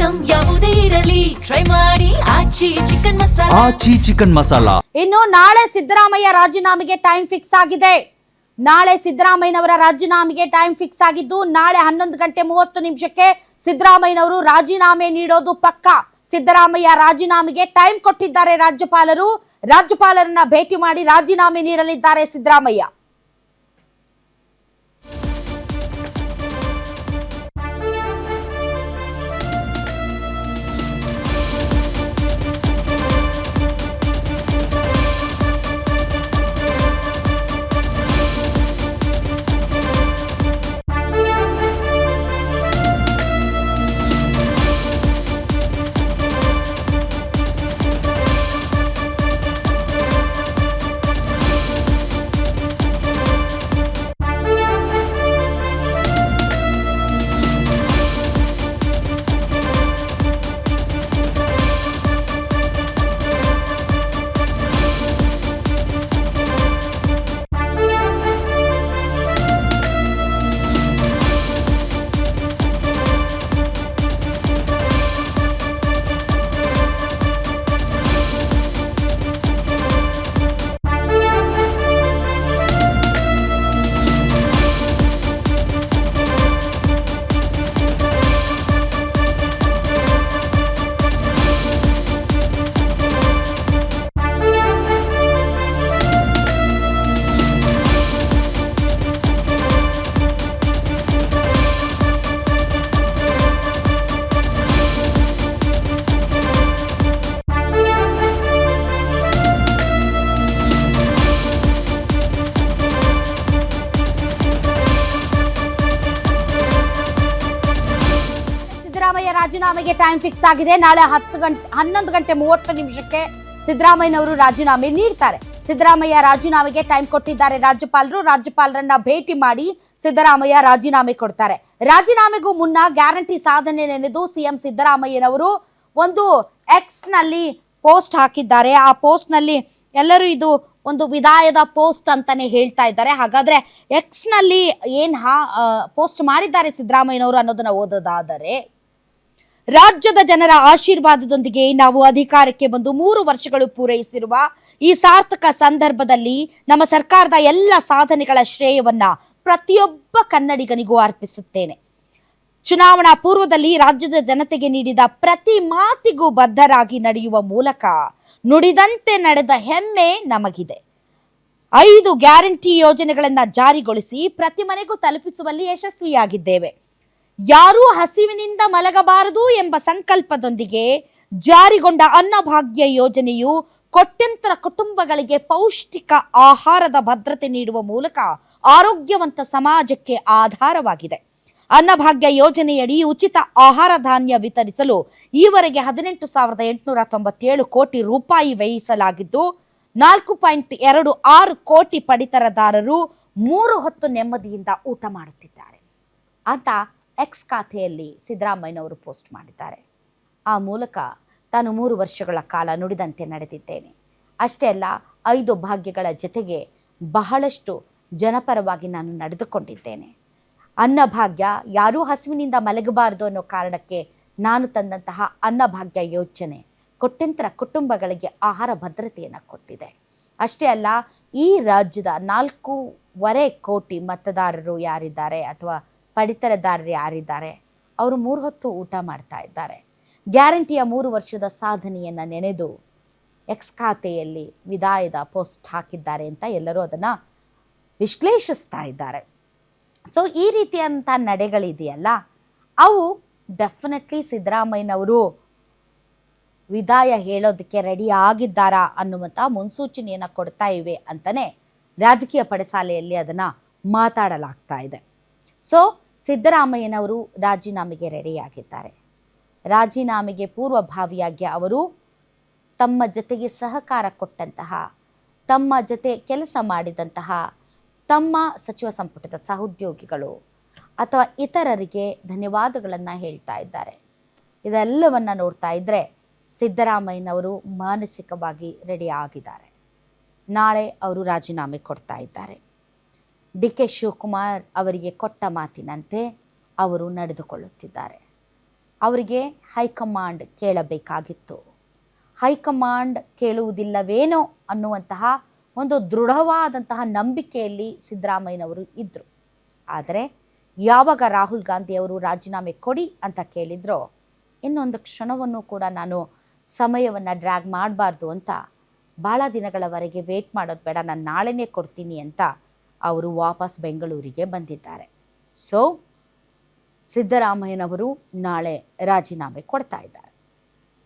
Item ಯಾವುದೇ ಇರಲಿ try ಮಾಡಿ ಆಚಿ ಚಿಕನ್ ಮಸಾಲಾ. ಇನ್ನು ನಾಳೆ ಸಿದ್ದರಾಮಯ್ಯ ರಾಜೀನಾಮೆಗೆ ಟೈಮ್ ಫಿಕ್ಸ್ ಆಗಿದೆ. ನಾಳೆ ಸಿದ್ದರಾಮಯ್ಯನವರ ರಾಜೀನಾಮೆಗೆ ಟೈಮ್ ಫಿಕ್ಸ್ ಆಗಿದ್ದು ನಾಳೆ 11:30 ಸಿದ್ದರಾಮಯ್ಯನವರು ರಾಜೀನಾಮೆ ನೀಡೋದು ಪಕ್ಕ. ಸಿದ್ದರಾಮಯ್ಯ ರಾಜೀನಾಮೆಗೆ ಟೈಮ್ ಕೊಟ್ಟಿದ್ದಾರೆ ರಾಜ್ಯಪಾಲರು. ರಾಜ್ಯಪಾಲರನ್ನ ಭೇಟಿ ಮಾಡಿ ರಾಜೀನಾಮೆ ನೀಡಲಿದ್ದಾರೆ ಸಿದ್ದರಾಮಯ್ಯ. ಸಿದ್ದರಾಮಯ್ಯ ರಾಜೀನಾಮೆಗೆ ಟೈಮ್ ಫಿಕ್ಸ್ ಆಗಿದೆ. ನಾಳೆ 11:30 ಸಿದ್ದರಾಮಯ್ಯನವರು ರಾಜೀನಾಮೆ ನೀಡ್ತಾರೆ. ಸಿದ್ದರಾಮಯ್ಯ ರಾಜೀನಾಮೆಗೆ ಟೈಮ್ ಕೊಟ್ಟಿದ್ದಾರೆ ರಾಜ್ಯಪಾಲರು. ರಾಜ್ಯಪಾಲರನ್ನ ಭೇಟಿ ಮಾಡಿ ಸಿದ್ದರಾಮಯ್ಯ ರಾಜೀನಾಮೆ ಕೊಡ್ತಾರೆ. ರಾಜೀನಾಮೆಗೂ ಮುನ್ನ ಗ್ಯಾರಂಟಿ ಸಾಧನೆ ನೆನೆದು ಸಿಎಂ ಸಿದ್ದರಾಮಯ್ಯನವರು ಒಂದು ಎಕ್ಸ್ ನಲ್ಲಿ ಪೋಸ್ಟ್ ಹಾಕಿದ್ದಾರೆ. ಆ ಪೋಸ್ಟ್ ನಲ್ಲಿ ಎಲ್ಲರೂ ಇದು ಒಂದು ವಿದಾಯದ ಪೋಸ್ಟ್ ಅಂತಾನೆ ಹೇಳ್ತಾ ಇದ್ದಾರೆ. ಹಾಗಾದ್ರೆ ಎಕ್ಸ್ ನಲ್ಲಿ ಏನ್ ಪೋಸ್ಟ್ ಮಾಡಿದ್ದಾರೆ ಸಿದ್ದರಾಮಯ್ಯನವರು ಅನ್ನೋದನ್ನ ಓದೋದಾದರೆ, ರಾಜ್ಯದ ಜನರ ಆಶೀರ್ವಾದದೊಂದಿಗೆ ನಾವು ಅಧಿಕಾರಕ್ಕೆ ಬಂದು 3 ವರ್ಷಗಳು ಪೂರೈಸಿರುವ ಈ ಸಾರ್ಥಕ ಸಂದರ್ಭದಲ್ಲಿ ನಮ್ಮ ಸರ್ಕಾರದ ಎಲ್ಲ ಸಾಧನೆಗಳ ಶ್ರೇಯವನ್ನ ಪ್ರತಿಯೊಬ್ಬ ಕನ್ನಡಿಗನಿಗೂ ಅರ್ಪಿಸುತ್ತೇನೆ. ಚುನಾವಣಾ ಪೂರ್ವದಲ್ಲಿ ರಾಜ್ಯದ ಜನತೆಗೆ ನೀಡಿದ ಪ್ರತಿ ಮಾತಿಗೂ ಬದ್ಧರಾಗಿ ನಡೆಯುವ ಮೂಲಕ ನುಡಿದಂತೆ ನಡೆದ ಹೆಮ್ಮೆ ನಮಗಿದೆ. 5 ಗ್ಯಾರಂಟಿ ಯೋಜನೆಗಳನ್ನು ಜಾರಿಗೊಳಿಸಿ ಪ್ರತಿ ಮನೆಗೂ ತಲುಪಿಸುವಲ್ಲಿ ಯಶಸ್ವಿಯಾಗಿದ್ದೇವೆ. ಯಾರೂ ಹಸಿವಿನಿಂದ ಮಲಗಬಾರದು ಎಂಬ ಸಂಕಲ್ಪದೊಂದಿಗೆ ಜಾರಿಗೊಂಡ ಅನ್ನಭಾಗ್ಯ ಯೋಜನೆಯು ಕೋಟ್ಯಂತರ ಕುಟುಂಬಗಳಿಗೆ ಪೌಷ್ಟಿಕ ಆಹಾರದ ಭದ್ರತೆ ನೀಡುವ ಮೂಲಕ ಆರೋಗ್ಯವಂತ ಸಮಾಜಕ್ಕೆ ಆಧಾರವಾಗಿದೆ. ಅನ್ನಭಾಗ್ಯ ಯೋಜನೆಯಡಿ ಉಚಿತ ಆಹಾರ ಧಾನ್ಯ ವಿತರಿಸಲು ಈವರೆಗೆ 18,897 ಕೋಟಿ ರೂಪಾಯಿ ವ್ಯಯಿಸಲಾಗಿದ್ದು 4.26 ಕೋಟಿ ಪಡಿತರದಾರರು 3 ಹೊತ್ತು ನೆಮ್ಮದಿಯಿಂದ ಊಟ ಮಾಡುತ್ತಿದ್ದಾರೆ ಅಂತ ಎಕ್ಸ್ ಖಾತೆಯಲ್ಲಿ ಸಿದ್ದರಾಮಯ್ಯನವರು ಪೋಸ್ಟ್ ಮಾಡಿದ್ದಾರೆ. ಆ ಮೂಲಕ ತಾನು 3 ವರ್ಷಗಳ ಕಾಲ ನುಡಿದಂತೆ ನಡೆದಿದ್ದೇನೆ. ಅಷ್ಟೇ ಅಲ್ಲ, 5 ಭಾಗ್ಯಗಳ ಜೊತೆಗೆ ಬಹಳಷ್ಟು ಜನಪರವಾಗಿ ನಾನು ನಡೆದುಕೊಂಡಿದ್ದೇನೆ. ಅನ್ನಭಾಗ್ಯ, ಯಾರೂ ಹಸಿವಿನಿಂದ ಮಲಗಬಾರದು ಅನ್ನೋ ಕಾರಣಕ್ಕೆ ನಾನು ತಂದಂತಹ ಅನ್ನಭಾಗ್ಯ ಯೋಜನೆ ಕೋಟ್ಯಂತರ ಕುಟುಂಬಗಳಿಗೆ ಆಹಾರ ಭದ್ರತೆಯನ್ನು ಕೊಟ್ಟಿದೆ. ಅಷ್ಟೇ ಅಲ್ಲ, ಈ ರಾಜ್ಯದ 4.25 ಕೋಟಿ ಮತದಾರರು ಯಾರಿದ್ದಾರೆ ಅಥವಾ ಪಡಿತರದಾರರು ಯಾರಿದ್ದಾರೆ ಅವರು 3 ಹೊತ್ತು ಊಟ ಮಾಡ್ತಾ ಇದ್ದಾರೆ. ಗ್ಯಾರಂಟಿಯ 3 ವರ್ಷದ ಸಾಧನೆಯನ್ನು ನೆನೆದು ಎಕ್ಸ್ ಖಾತೆಯಲ್ಲಿ ವಿದಾಯದ ಪೋಸ್ಟ್ ಹಾಕಿದ್ದಾರೆ ಅಂತ ಎಲ್ಲರೂ ಅದನ್ನು ವಿಶ್ಲೇಷಿಸ್ತಾ ಇದ್ದಾರೆ. ಸೊ ಈ ರೀತಿಯಂಥ ನಡೆಗಳಿದೆಯಲ್ಲ, ಅವು ಡೆಫಿನೆಟ್ಲಿ ಸಿದ್ದರಾಮಯ್ಯನವರು ವಿದಾಯ ಹೇಳೋದಕ್ಕೆ ರೆಡಿ ಆಗಿದ್ದಾರಾ ಅನ್ನುವಂಥ ಮುನ್ಸೂಚನೆಯನ್ನು ಕೊಡ್ತಾ ಇವೆ ಅಂತಲೇ ರಾಜಕೀಯ ಪಡಸಾಲೆಯಲ್ಲಿ ಅದನ್ನು ಮಾತಾಡಲಾಗ್ತಾ ಇದೆ. ಸೊ ಸಿದ್ದರಾಮಯ್ಯನವರು ರಾಜೀನಾಮೆಗೆ ರೆಡಿಯಾಗಿದ್ದಾರೆ. ರಾಜೀನಾಮೆಗೆ ಪೂರ್ವಭಾವಿಯಾಗಿ ಅವರು ತಮ್ಮ ಜೊತೆಗೆ ಸಹಕಾರ ಕೊಟ್ಟಂತಹ, ತಮ್ಮ ಜೊತೆ ಕೆಲಸ ಮಾಡಿದಂತಹ ತಮ್ಮ ಸಚಿವ ಸಂಪುಟದ ಸಹೋದ್ಯೋಗಿಗಳು ಅಥವಾ ಇತರರಿಗೆ ಧನ್ಯವಾದಗಳನ್ನು ಹೇಳ್ತಾ ಇದ್ದಾರೆ. ಇದೆಲ್ಲವನ್ನು ನೋಡ್ತಾ ಇದ್ದರೆ ಸಿದ್ದರಾಮಯ್ಯನವರು ಮಾನಸಿಕವಾಗಿ ರೆಡಿ ಆಗಿದ್ದಾರೆ. ನಾಳೆ ಅವರು ರಾಜೀನಾಮೆ ಕೊಡ್ತಾ ಇದ್ದಾರೆ. ಡಿ.ಕೆ. ಶಿವಕುಮಾರ್ ಅವರಿಗೆ ಕೊಟ್ಟ ಮಾತಿನಂತೆ ಅವರು ನಡೆದುಕೊಳ್ಳುತ್ತಿದ್ದಾರೆ. ಅವರಿಗೆ ಹೈಕಮಾಂಡ್ ಕೇಳಬೇಕಾಗಿತ್ತು. ಹೈಕಮಾಂಡ್ ಕೇಳುವುದಿಲ್ಲವೇನೋ ಅನ್ನುವಂತಹ ಒಂದು ದೃಢವಾದಂತಹ ನಂಬಿಕೆಯಲ್ಲಿ ಸಿದ್ದರಾಮಯ್ಯನವರು ಇದ್ದರು. ಆದರೆ ಯಾವಾಗ ರಾಹುಲ್ ಗಾಂಧಿಯವರು ರಾಜೀನಾಮೆ ಕೊಡಿ ಅಂತ ಕೇಳಿದ್ರೋ, ಇನ್ನೊಂದು ಕ್ಷಣವನ್ನು ಕೂಡ ನಾನು ಸಮಯವನ್ನು ಡ್ರ್ಯಾಗ್ ಮಾಡಬಾರ್ದು ಅಂತ ಭಾಳ ದಿನಗಳವರೆಗೆ ವೇಟ್ ಮಾಡೋದು ಬೇಡ, ನಾನು ನಾಳೆನೇ ಕೊಡ್ತೀನಿ ಅಂತ ಅವರು ವಾಪಸ್ ಬೆಂಗಳೂರಿಗೆ ಬಂದಿದ್ದಾರೆ. ಸೊ ಸಿದ್ದರಾಮಯ್ಯನವರು ನಾಳೆ ರಾಜೀನಾಮೆ ಕೊಡ್ತಾ ಇದ್ದಾರೆ.